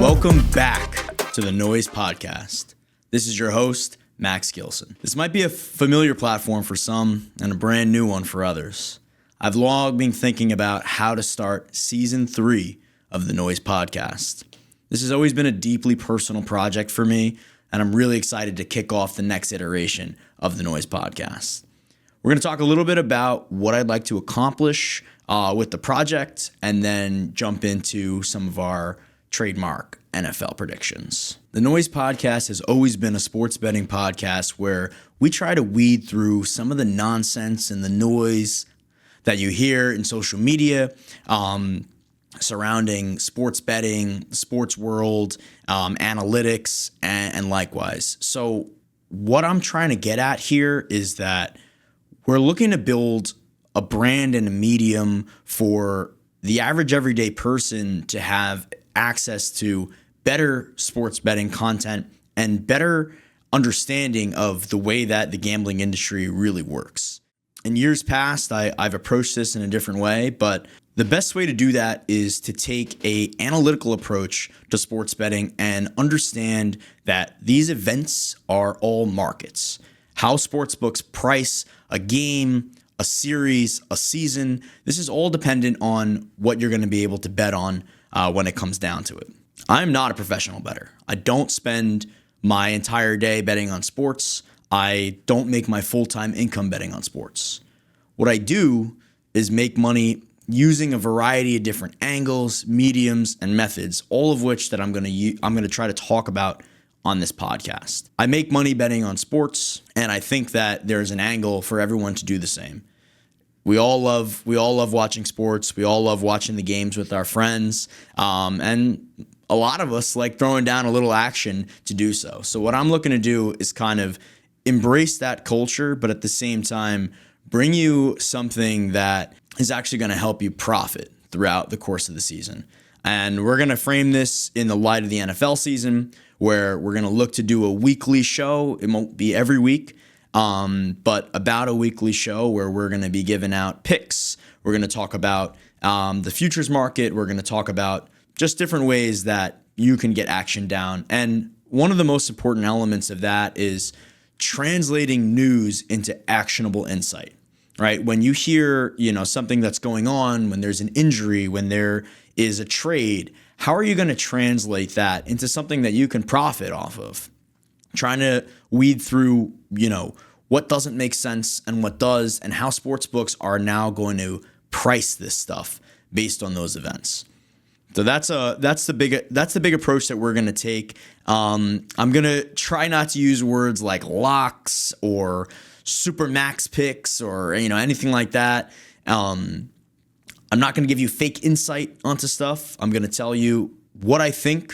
Welcome back to the Noise Podcast. This is your host, Max Gilson. This might be a familiar platform for some and a brand new one for others. I've long been thinking about how to start season 3 of the Noise Podcast. This has always been a deeply personal project for me, and I'm really excited to kick off the next iteration of the Noise Podcast. We're going to talk a little bit about what I'd like to accomplish with the project, and then jump into some of our trademark NFL predictions. The Noise Podcast has always been a sports betting podcast where we try to weed through some of the nonsense and the noise that you hear in social media surrounding sports betting, sports world, analytics, and likewise. So what I'm trying to get at here is that we're looking to build a brand and a medium for the average everyday person to have access to better sports betting content and better understanding of the way that the gambling industry really works. In years past, I've approached this in a different way, but the best way to do that is to take an analytical approach to sports betting and understand that these events are all markets. How sportsbooks price a game, a series, a season, this is all dependent on what you're going to be able to bet on when it comes down to it. I'm not a professional bettor. I don't spend my entire day betting on sports. I don't make my full-time income betting on sports. What I do is make money using a variety of different angles, mediums, and methods, all of which that I'm going to try to talk about on this podcast. I make money betting on sports, and I think that there's an angle for everyone to do the same. We all love watching sports. We all love watching the games with our friends. And a lot of us like throwing down a little action to do so. So what I'm looking to do is kind of embrace that culture, but at the same time, bring you something that is actually going to help you profit throughout the course of the season. And we're going to frame this in the light of the NFL season, where we're going to look to do a weekly show. It won't be every week, but about a weekly show where we're going to be giving out picks. We're going to talk about the futures market. We're going to talk about just different ways that you can get action down. And one of the most important elements of that is translating news into actionable insight, right? When you hear, something that's going on, when there's an injury, when there is a trade, how are you going to translate that into something that you can profit off of? Trying to weed through, what doesn't make sense and what does, and how sports books are now going to price this stuff based on those events. So that's the big approach that we're going to take. I'm going to try not to use words like locks or super max picks or anything like that. I'm not going to give you fake insight onto stuff. I'm going to tell you what I think.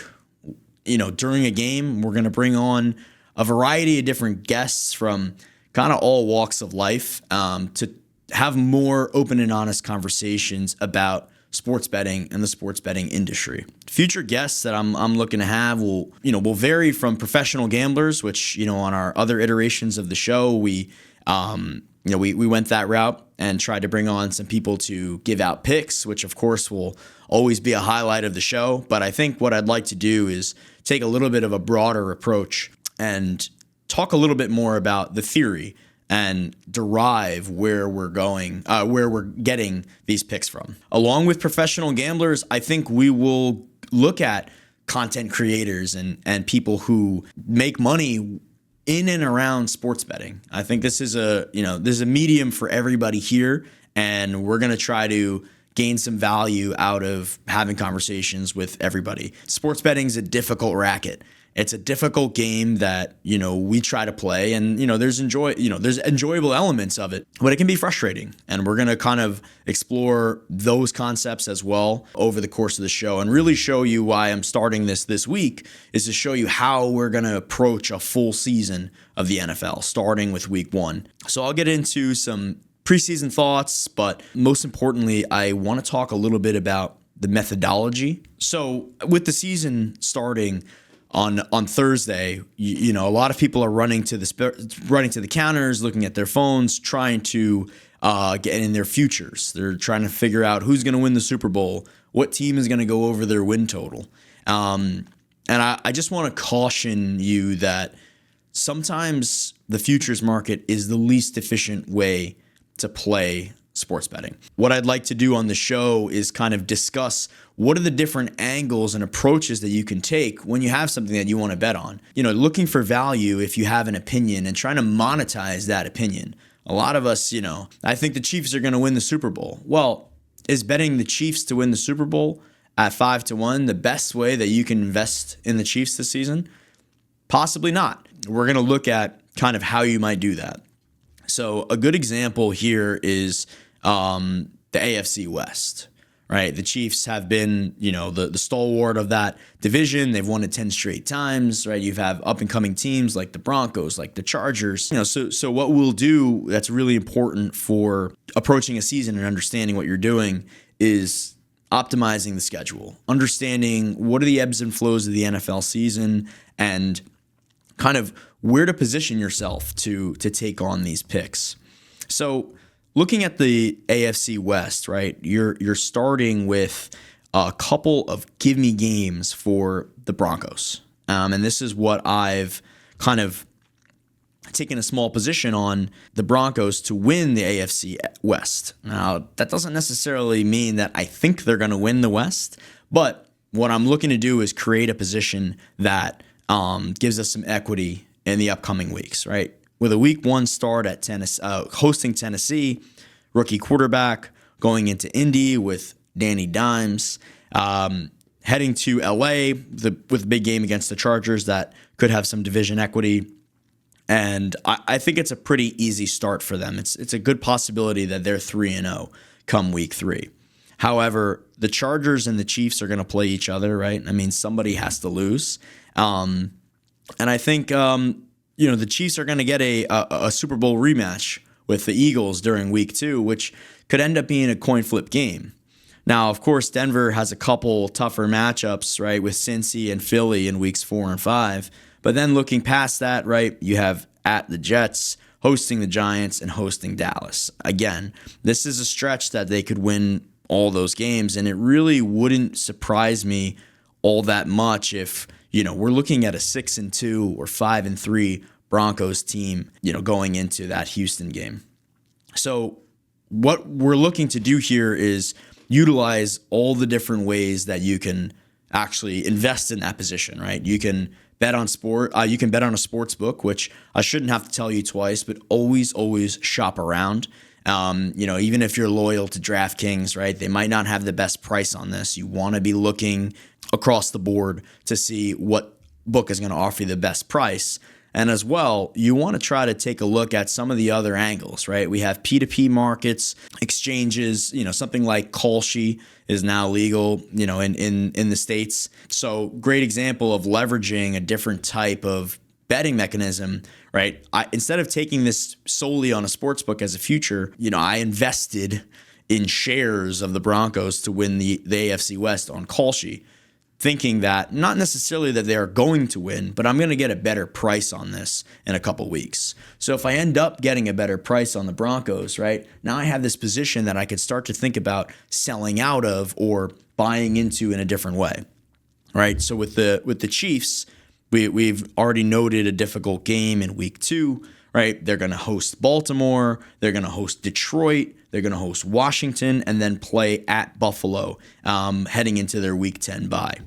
During a game, we're going to bring on a variety of different guests from kind of all walks of life to have more open and honest conversations about sports betting and the sports betting industry. Future guests that I'm looking to have will vary from professional gamblers, which, on our other iterations of the show, we went that route and tried to bring on some people to give out picks, which of course will always be a highlight of the show. But I think what I'd like to do is take a little bit of a broader approach and talk a little bit more about the theory and derive where we're going, where we're getting these picks from. Along with professional gamblers, I think we will look at content creators and people who make money in and around sports betting. I think this is a medium for everybody here, and we're going to try to gain some value out of having conversations with everybody. Sports betting is a difficult racket. It's a difficult game that, we try to play, and, there's enjoyable elements of it, but it can be frustrating. And we're going to kind of explore those concepts as well over the course of the show, and really show you why I'm starting this week is to show you how we're going to approach a full season of the NFL, starting with week 1. So I'll get into some preseason thoughts, but most importantly, I want to talk a little bit about the methodology. So with the season starting on Thursday, a lot of people are running to the counters, looking at their phones, trying to get in their futures. They're trying to figure out who's going to win the Super Bowl, what team is going to go over their win total. And I just want to caution you that sometimes the futures market is the least efficient way to play sports betting. What I'd like to do on the show is kind of discuss what are the different angles and approaches that you can take when you have something that you want to bet on. Looking for value if you have an opinion and trying to monetize that opinion. A lot of us, I think the Chiefs are going to win the Super Bowl. Well, is betting the Chiefs to win the Super Bowl at 5-1 the best way that you can invest in the Chiefs this season? Possibly not. We're going to look at kind of how you might do that. So a good example here is the AFC West, right? The Chiefs have been, the stalwart of that division. They've won it 10 straight times, right? You have up and coming teams like the Broncos, like the Chargers. So what we'll do that's really important for approaching a season and understanding what you're doing is optimizing the schedule, understanding what are the ebbs and flows of the NFL season, and kind of where to position yourself to take on these picks. So looking at the AFC West, right, you're starting with a couple of give me games for the Broncos. And this is what I've kind of taken a small position on, the Broncos to win the AFC West. Now, that doesn't necessarily mean that I think they're going to win the West, but what I'm looking to do is create a position that gives us some equity in the upcoming weeks, right? With a week 1 start at Tennessee, hosting Tennessee, rookie quarterback, going into Indy with Danny Dimes, heading to LA with a big game against the Chargers that could have some division equity. And I think it's a pretty easy start for them. It's a good possibility that they're 3-0 come week 3. However, the Chargers and the Chiefs are going to play each other, right? I mean, somebody has to lose. And I think, the Chiefs are going to get a Super Bowl rematch with the Eagles during week 2, which could end up being a coin flip game. Now, of course, Denver has a couple tougher matchups, right, with Cincy and Philly in weeks 4 and 5. But then looking past that, right, you have at the Jets, hosting the Giants, and hosting Dallas. Again, this is a stretch that they could win all those games, and it really wouldn't surprise me all that much if, we're looking at a 6-2 or 5-3 Broncos team, going into that Houston game. So what we're looking to do here is utilize all the different ways that you can actually invest in that position, right? You can bet on sport. You can bet on a sports book, which I shouldn't have to tell you twice, but always shop around. Even if you're loyal to DraftKings, right, they might not have the best price on this. You want to be looking across the board to see what book is going to offer you the best price. And as well, you want to try to take a look at some of the other angles, right? We have P2P markets, exchanges, something like Kalshi is now legal, in the States. So great example of leveraging a different type of betting mechanism, right? Instead of taking this solely on a sports book as a future, I invested in shares of the Broncos to win the AFC West on Kalshi, thinking that not necessarily that they are going to win, but I'm going to get a better price on this in a couple weeks. So if I end up getting a better price on the Broncos, right, now I have this position that I could start to think about selling out of or buying into in a different way, right? So with the Chiefs, we've already noted a difficult game in week 2, right? They're going to host Baltimore, they're going to host Detroit, they're going to host Washington, and then play at Buffalo heading into their week 10 bye.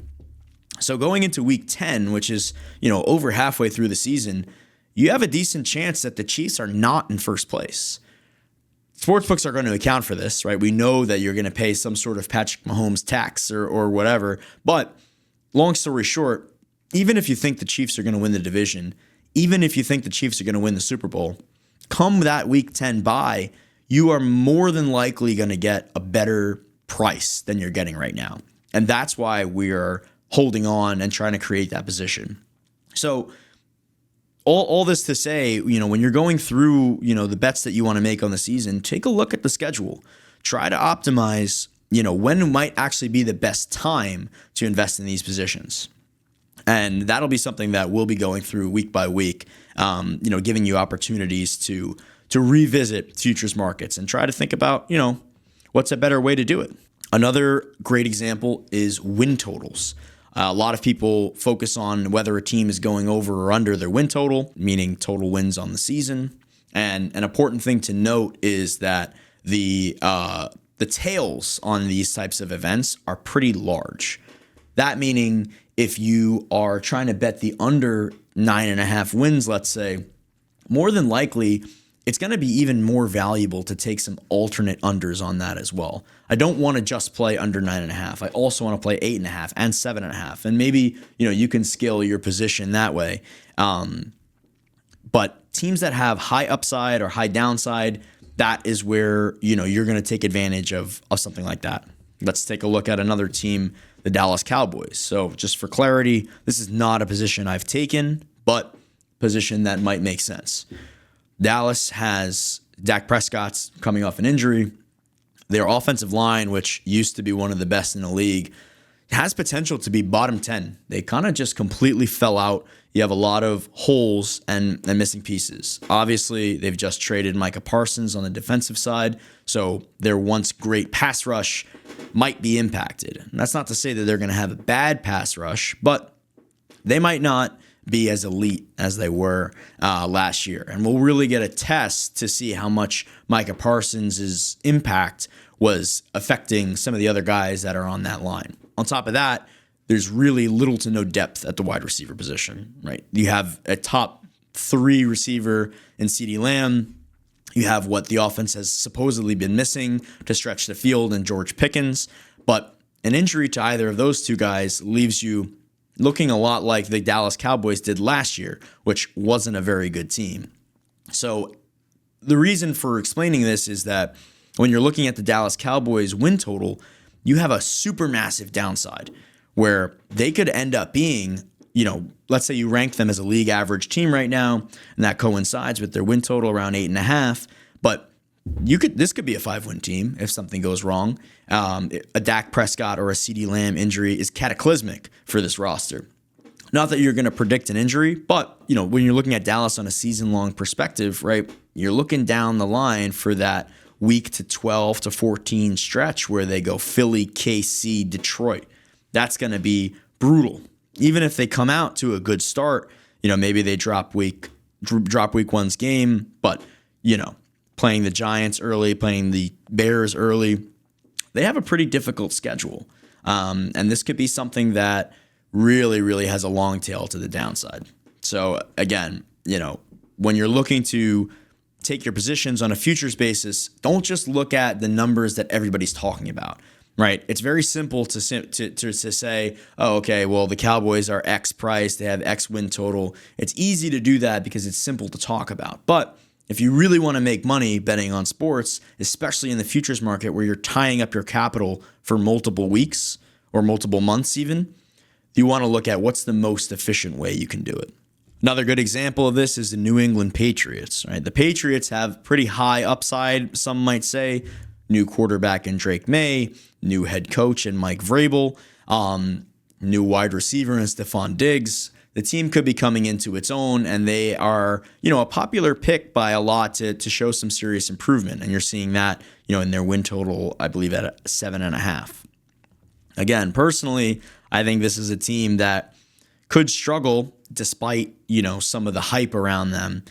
So going into week 10, which is, over halfway through the season, you have a decent chance that the Chiefs are not in first place. Sportsbooks are going to account for this, right? We know that you're going to pay some sort of Patrick Mahomes tax or whatever. But long story short, even if you think the Chiefs are going to win the division, even if you think the Chiefs are going to win the Super Bowl, come that week 10 bye, you are more than likely going to get a better price than you're getting right now. And that's why we're holding on and trying to create that position. So all this to say, when you're going through, the bets that you want to make on the season, take a look at the schedule. Try to optimize, when might actually be the best time to invest in these positions. And that'll be something that we'll be going through week by week, giving you opportunities to revisit futures markets and try to think about, what's a better way to do it. Another great example is win totals. A lot of people focus on whether a team is going over or under their win total, meaning total wins on the season. And an important thing to note is that the tails on these types of events are pretty large. That meaning if you are trying to bet the under 9.5 wins, let's say, more than likely it's going to be even more valuable to take some alternate unders on that as well. I don't want to just play under 9.5. I also want to play 8.5 and 7.5. And maybe, you can scale your position that way. But teams that have high upside or high downside, that is where, you're going to take advantage of something like that. Let's take a look at another team, the Dallas Cowboys. So just for clarity, this is not a position I've taken, but position that might make sense. Dallas has Dak Prescott's coming off an injury. Their offensive line, which used to be one of the best in the league, has potential to be bottom 10. They kind of just completely fell out. You have a lot of holes and missing pieces. Obviously, they've just traded Micah Parsons on the defensive side, so their once great pass rush might be impacted. And that's not to say that they're going to have a bad pass rush, but they might not be as elite as they were last year. And we'll really get a test to see how much Micah Parsons' impact was affecting some of the other guys that are on that line. On top of that, there's really little to no depth at the wide receiver position, right? You have a top 3 receiver in CeeDee Lamb. You have what the offense has supposedly been missing to stretch the field in George Pickens. But an injury to either of those two guys leaves you looking a lot like the Dallas Cowboys did last year, which wasn't a very good team. So the reason for explaining this is that when you're looking at the Dallas Cowboys win total, you have a super massive downside where they could end up being, let's say you rank them as a league average team right now, and that coincides with their win total around 8.5. But this could be a 5-win team if something goes wrong. A Dak Prescott or a CeeDee Lamb injury is cataclysmic for this roster. Not that you're going to predict an injury, but when you're looking at Dallas on a season-long perspective, right? You're looking down the line for that week to 12 to 14 stretch where they go Philly, KC, Detroit. That's going to be brutal. Even if they come out to a good start, maybe they drop week one's game, but playing the Giants early, playing the Bears early, they have a pretty difficult schedule. And this could be something that really, really has a long tail to the downside. So again, when you're looking to take your positions on a futures basis, don't just look at the numbers that everybody's talking about, right? It's very simple to say, oh, okay, well, the Cowboys are X price, they have X win total. It's easy to do that because it's simple to talk about. But if you really want to make money betting on sports, especially in the futures market where you're tying up your capital for multiple weeks or multiple months even, you want to look at what's the most efficient way you can do it. Another good example of this is the New England Patriots, right? The Patriots have pretty high upside, some might say. New quarterback in Drake May, new head coach in Mike Vrabel, new wide receiver in Stephon Diggs. The team could be coming into its own, and they are, a popular pick by a lot to show some serious improvement. And you're seeing that, in their win total, I believe, at 7.5. Again, personally, I think this is a team that could struggle despite, some of the hype around them.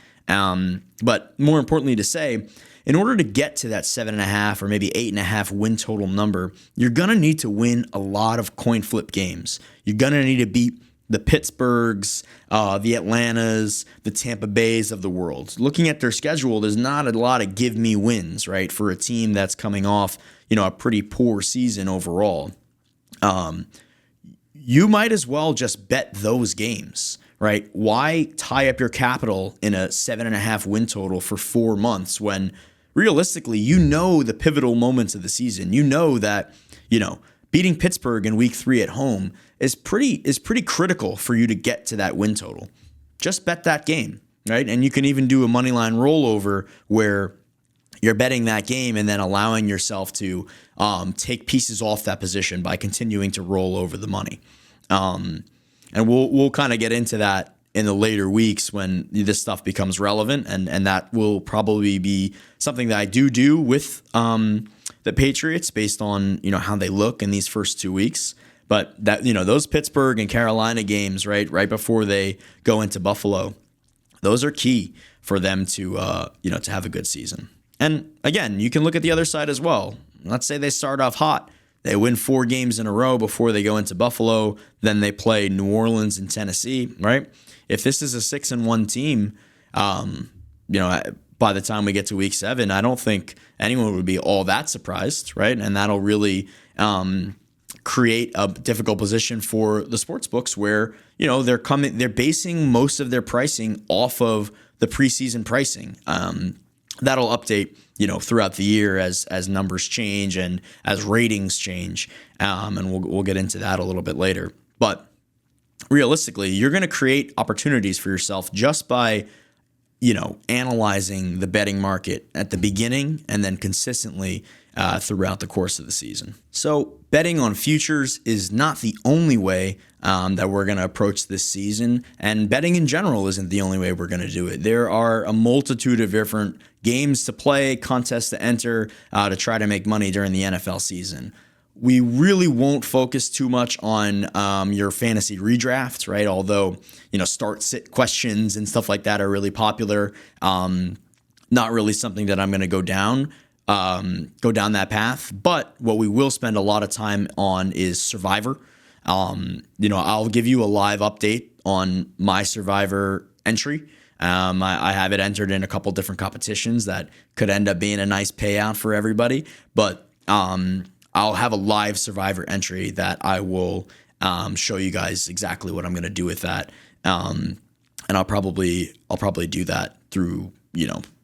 But more importantly to say, in order to get to that 7.5 or maybe 8.5 win total number, you're going to need to win a lot of coin flip games. You're going to need to beat the Pittsburghs, the Atlantas, the Tampa Bays of the world. Looking at their schedule, there's not a lot of give me wins, right, for a team that's coming off, a pretty poor season overall. You might as well just bet those games, right? Why tie up your capital in a 7.5 win total for 4 months when realistically, the pivotal moments of the season. That, beating Pittsburgh in week 3 at home is pretty critical for you to get to that win total. Just bet that game, right? And you can even do a money line rollover where you're betting that game and then allowing yourself to take pieces off that position by continuing to roll over the money. And we'll kind of get into that in the later weeks when this stuff becomes relevant, and that will probably be something that I do with the Patriots based on how they look in these first 2 weeks. But that, those Pittsburgh and Carolina games, right before they go into Buffalo, those are key for them to to have a good season. And again, you can look at the other side as well. Let's say they start off hot. They win 4 games in a row before they go into Buffalo. Then they play New Orleans and Tennessee, right? If this is a 6-1 team, by the time we get to week 7, I don't think anyone would be all that surprised, right? And that'll really create a difficult position for the sports books where, they're basing most of their pricing off of the preseason pricing. That'll update, throughout the year as numbers change and as ratings change. And we'll get into that a little bit later. But realistically, you're going to create opportunities for yourself just by, analyzing the betting market at the beginning and then consistently throughout the course of the season. So betting on futures is not the only way that we're going to approach this season, and betting in general isn't the only way we're going to do it. There are a multitude of different games to play, contests to enter to try to make money during the NFL season. We really won't focus too much on your fantasy redraft, right? Although, start-sit questions and stuff like that are really popular. Not really something that I'm going to go down that path. But what we will spend a lot of time on is Survivor. I'll give you a live update on my Survivor entry. I have it entered in a couple different competitions that could end up being a nice payout for everybody. But I'll have a live Survivor entry that I will show you guys exactly what I'm going to do with that. And I'll probably do that through,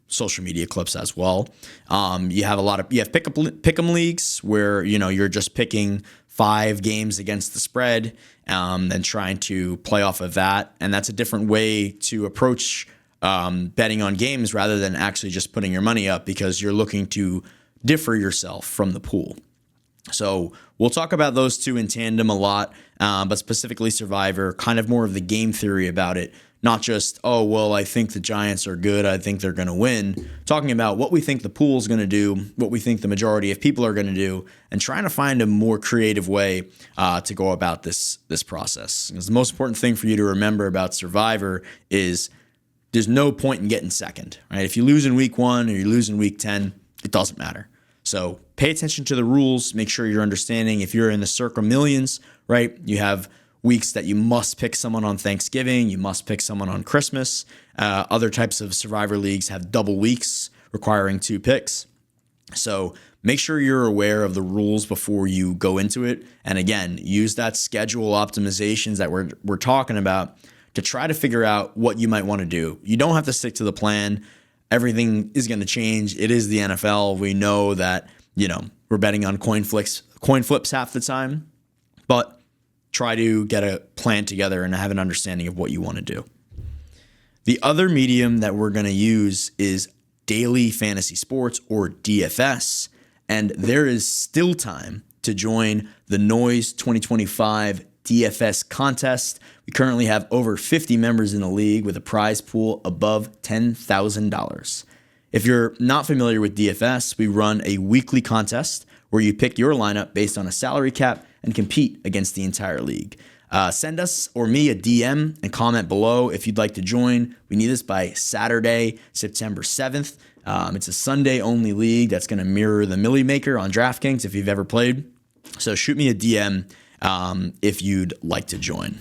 social media clips as well. You have pick'em leagues where, you're just picking 5 games against the spread, and trying to play off of that. And that's a different way to approach betting on games rather than actually just putting your money up, because you're looking to differ yourself from the pool. So we'll talk about those two in tandem a lot, but specifically Survivor, kind of more of the game theory about it, not just, I think the Giants are good, I think they're going to win, talking about what we think the pool's going to do, what we think the majority of people are going to do, and trying to find a more creative way to go about this process. Because the most important thing for you to remember about Survivor is there's no point in getting second, right? If you lose in week 1 or you lose in week 10, it doesn't matter. So pay attention to the rules. Make sure you're understanding. If you're in the Circa Millions, right, you have weeks that you must pick someone on Thanksgiving. You must pick someone on Christmas. Other types of Survivor leagues have double weeks requiring 2 picks. So make sure you're aware of the rules before you go into it. And again, use that schedule optimizations that we're talking about to try to figure out what you might want to do. You don't have to stick to the plan. Everything is going to change. It is the NFL. We know that, we're betting on coin flips half the time, but try to get a plan together and have an understanding of what you want to do. The other medium that we're going to use is Daily Fantasy Sports, or DFS, and there is still time to join the Noise 2025 DFS contest. We currently have over 50 members in the league with a prize pool above $10,000. If you're not familiar with DFS, we run a weekly contest where you pick your lineup based on a salary cap and compete against the entire league. Send us or me a DM and comment below if you'd like to join. We need this by Saturday, September 7th. It's a Sunday-only league that's going to mirror the Millie Maker on DraftKings if you've ever played. So shoot me a DM if you'd like to join.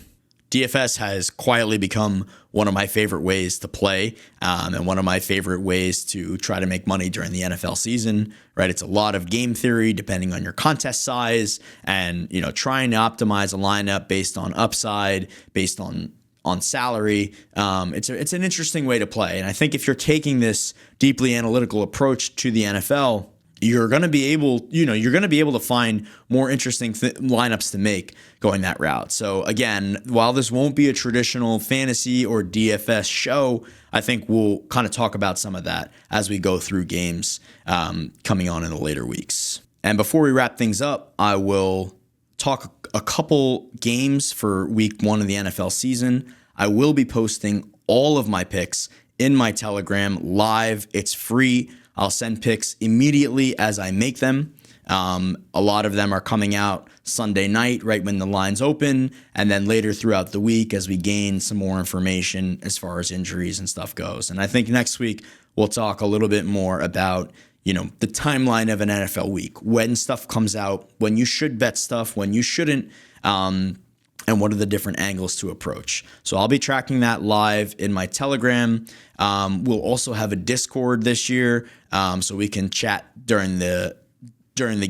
DFS has quietly become one of my favorite ways to play, and one of my favorite ways to try to make money during the NFL season, right? It's a lot of game theory depending on your contest size and, trying to optimize a lineup based on upside, based on salary. It's an interesting way to play. And I think if you're taking this deeply analytical approach to the NFL, you're going to be able to find more interesting lineups to make going that route. So again, while this won't be a traditional fantasy or DFS show, I think we'll kind of talk about some of that as we go through games coming on in the later weeks. And before we wrap things up, I will talk a couple games for week 1 of the NFL season. I will be posting all of my picks in my Telegram live. It's free. I'll send picks immediately as I make them. A lot of them are coming out Sunday night, right when the lines open, and then later throughout the week as we gain some more information as far as injuries and stuff goes. And I think next week we'll talk a little bit more about, the timeline of an NFL week, when stuff comes out, when you should bet stuff, when you shouldn't, and what are the different angles to approach. So I'll be tracking that live in my Telegram. We'll also have a Discord this year, so we can chat during the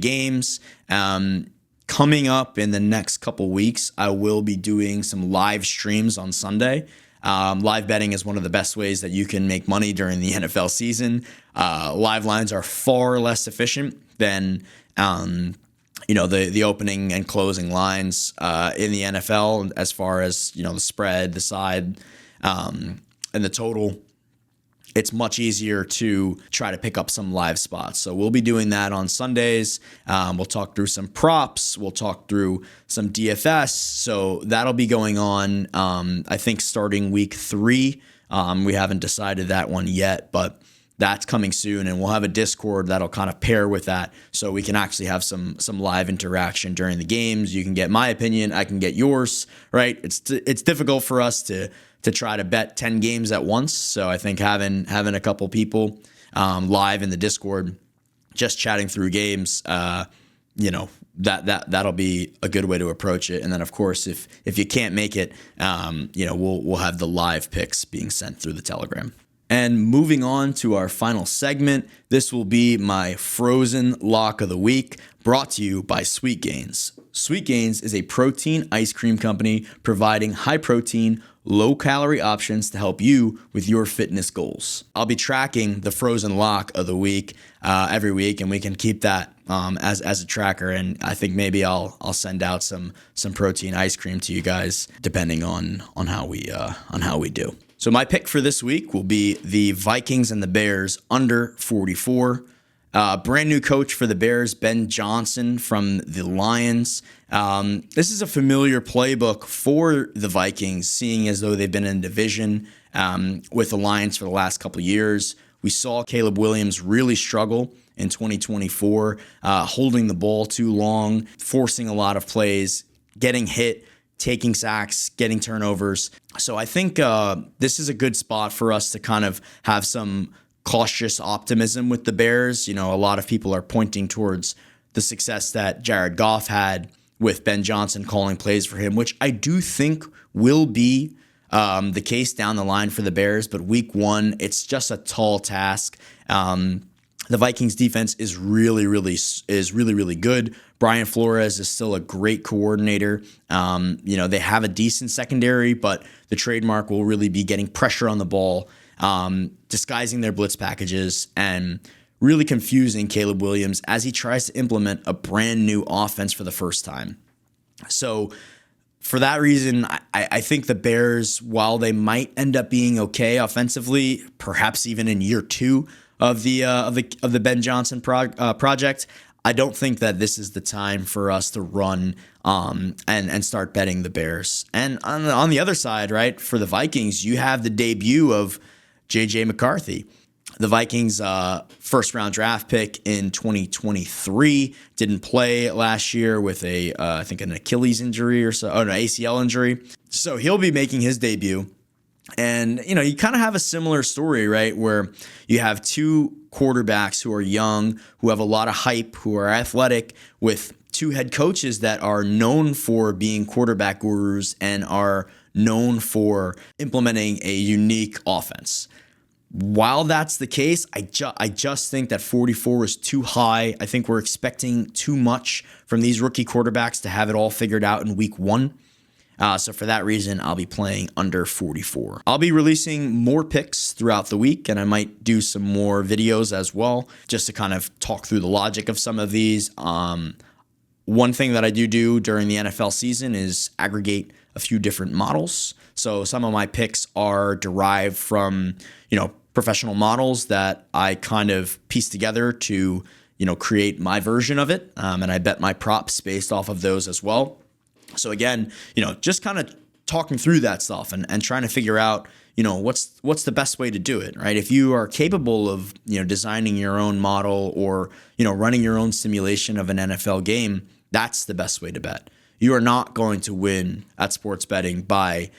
games. Coming up in the next couple weeks, I will be doing some live streams on Sunday. Live betting is one of the best ways that you can make money during the NFL season. Live lines are far less efficient than the opening and closing lines in the NFL as far as the spread, the side, and the total. It's much easier to try to pick up some live spots. So we'll be doing that on Sundays. We'll talk through some props. We'll talk through some DFS. So that'll be going on, I think, starting week 3. We haven't decided that one yet, but that's coming soon. And we'll have a Discord that'll kind of pair with that so we can actually have some live interaction during the games. You can get my opinion. I can get yours, right? It's difficult for us to try to bet 10 games at once. So I think having a couple people live in the Discord, just chatting through games, that'll be a good way to approach it. And then of course, if you can't make it, we'll have the live picks being sent through the Telegram. And moving on to our final segment, this will be my frozen lock of the week, brought to you by Sweet Gains. Sweet Gains is a protein ice cream company providing high protein, low calorie options to help you with your fitness goals. I'll be tracking the frozen lock of the week every week, and we can keep that as a tracker. And I think maybe I'll send out some protein ice cream to you guys depending on how we do. So my pick for this week will be the Vikings and the Bears under 44. Brand new coach for the Bears, Ben Johnson from the Lions. This is a familiar playbook for the Vikings, seeing as though they've been in division with the Lions for the last couple of years. We saw Caleb Williams really struggle in 2024, holding the ball too long, forcing a lot of plays, getting hit, taking sacks, getting turnovers. So I think this is a good spot for us to kind of have some cautious optimism with the Bears. A lot of people are pointing towards the success that Jared Goff had with Ben Johnson calling plays for him, which I do think will be the case down the line for the Bears. But week 1, it's just a tall task. The Vikings defense is really good. Brian Flores is still a great coordinator. They have a decent secondary, but the trademark will really be getting pressure on the ball, disguising their blitz packages, and really confusing Caleb Williams as he tries to implement a brand new offense for the first time. So for that reason, I think the Bears, while they might end up being okay offensively, perhaps even in year 2 of the Ben Johnson project, I don't think that this is the time for us to run and start betting the Bears. And on the other side, right, for the Vikings, you have the debut of J.J. McCarthy. The Vikings' first-round draft pick in 2023 didn't play last year with I think an Achilles injury or so, an ACL injury. So he'll be making his debut. And, you kind of have a similar story, right, where you have 2 quarterbacks who are young, who have a lot of hype, who are athletic, with 2 head coaches that are known for being quarterback gurus and are known for implementing a unique offense. While that's the case, I just think that 44 is too high. I think we're expecting too much from these rookie quarterbacks to have it all figured out in week 1. So for that reason, I'll be playing under 44. I'll be releasing more picks throughout the week, and I might do some more videos as well, just to kind of talk through the logic of some of these. One thing that I do during the NFL season is aggregate a few different models. So some of my picks are derived from, professional models that I kind of piece together to, create my version of it. And I bet my props based off of those as well. So again, just kind of talking through that stuff and trying to figure out, what's the best way to do it, right? If you are capable of, designing your own model or, running your own simulation of an NFL game, that's the best way to bet. You are not going to win at sports betting by,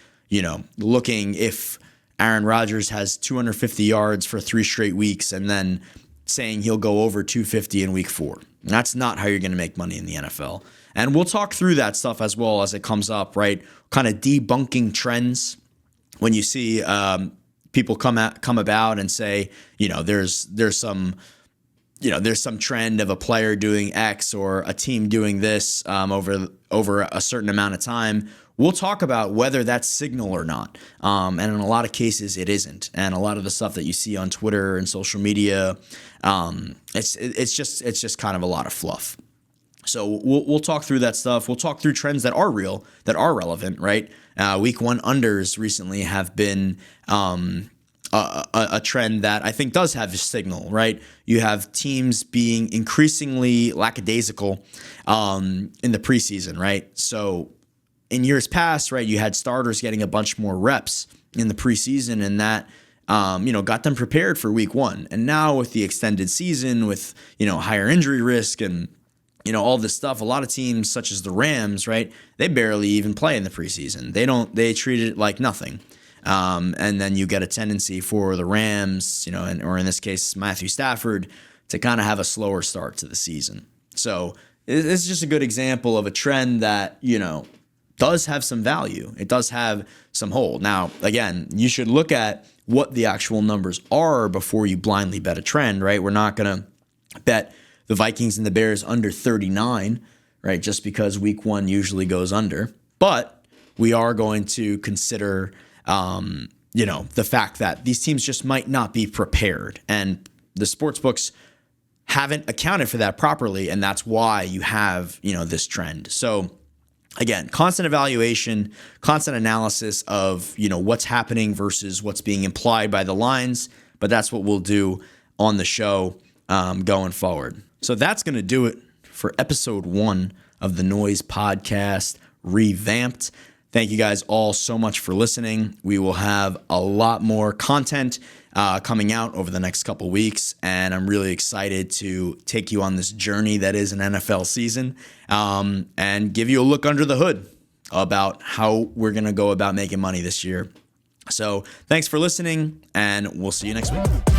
looking if Aaron Rodgers has 250 yards for 3 straight weeks and then saying he'll go over 250 in week 4. That's not how you're going to make money in the NFL. And we'll talk through that stuff as well as it comes up, right? Kind of debunking trends when you see people come about and say, there's some trend of a player doing X or a team doing this over a certain amount of time. We'll talk about whether that's signal or not. And in a lot of cases, it isn't. And a lot of the stuff that you see on Twitter and social media, it's just kind of a lot of fluff. So we'll talk through that stuff. We'll talk through trends that are real, that are relevant, right? Week 1 unders recently have been a trend that I think does have a signal, right? You have teams being increasingly lackadaisical in the preseason, right? So in years past, right, you had starters getting a bunch more reps in the preseason, and that got them prepared for week 1. And now with the extended season, with higher injury risk and all this stuff, a lot of teams such as the Rams, right, they barely even play in the preseason. They treat it like nothing. And then you get a tendency for the Rams, or in this case, Matthew Stafford, to kind of have a slower start to the season. So it's just a good example of a trend that, does have some value. It does have some hold. Now, again, you should look at what the actual numbers are before you blindly bet a trend, right? We're not going to bet the Vikings and the Bears under 39, right? Just because week 1 usually goes under. But we are going to consider, the fact that these teams just might not be prepared. And the sports books haven't accounted for that properly. And that's why you have, this trend. So again, constant evaluation, constant analysis of, what's happening versus what's being implied by the lines. But that's what we'll do on the show going forward. So that's going to do it for episode 1 of the Noise Podcast Revamped. Thank you guys all so much for listening. We will have a lot more content coming out over the next couple weeks, and I'm really excited to take you on this journey that is an NFL season and give you a look under the hood about how we're going to go about making money this year. So thanks for listening, and we'll see you next week.